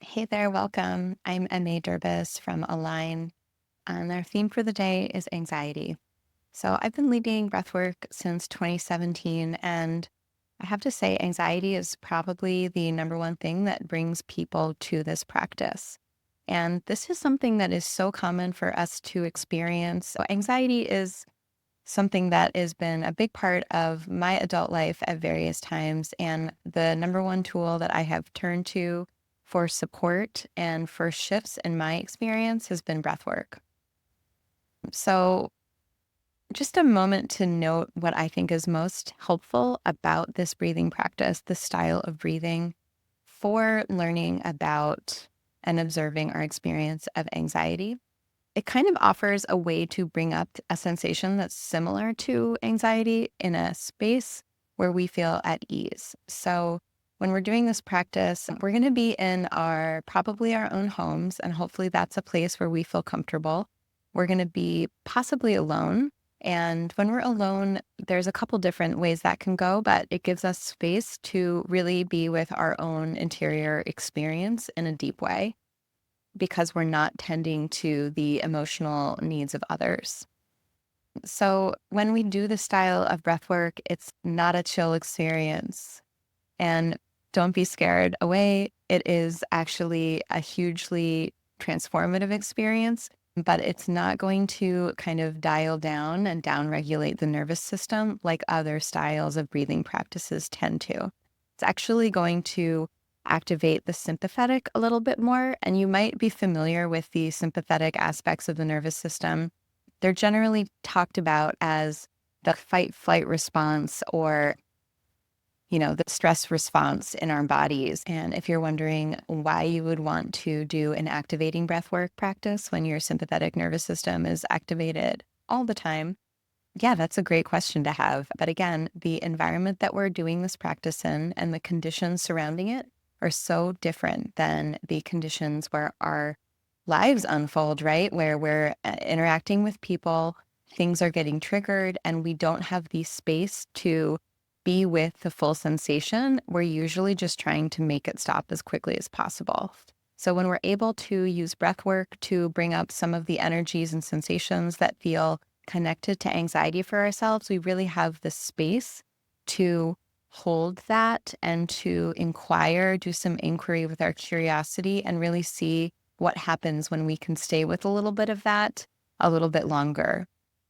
Hey there, welcome. I'm Emma Durbis from Align, and our theme for the day is anxiety. So I've been leading breathwork since 2017, and I have to say, anxiety is probably the number one thing that brings people to this practice. And this is something that is so common for us to experience. So anxiety is something that has been a big part of my adult life at various times. And the number one tool that I have turned to for support and for shifts in my experience has been breath work. So, just a moment to note what I think is most helpful about this breathing practice, the style of breathing for learning about and observing our experience of anxiety. It kind of offers a way to bring up a sensation that's similar to anxiety in a space where we feel at ease. So when we're doing this practice, we're going to be in our probably our own homes, and hopefully that's a place where we feel comfortable. We're going to be possibly alone. And when we're alone, there's a couple different ways that can go, but it gives us space to really be with our own interior experience in a deep way because we're not tending to the emotional needs of others. So when we do this style of breath work, it's not a chill experience. And don't be scared away. It is actually a hugely transformative experience, but it's not going to kind of dial down and downregulate the nervous system like other styles of breathing practices tend to. It's actually going to activate the sympathetic a little bit more. And you might be familiar with the sympathetic aspects of the nervous system. They're generally talked about as the fight flight response or the stress response in our bodies. And if you're wondering why you would want to do an activating breathwork practice when your sympathetic nervous system is activated all the time, yeah, that's a great question to have. But again, the environment that we're doing this practice in and the conditions surrounding it are so different than the conditions where our lives unfold, right? Where we're interacting with people, things are getting triggered, and we don't have the space to be with the full sensation. We're usually just trying to make it stop as quickly as possible. So when we're able to use breath work to bring up some of the energies and sensations that feel connected to anxiety for ourselves, we really have the space to hold that and to inquire, do some inquiry with our curiosity, and really see what happens when we can stay with a little bit of that a little bit longer.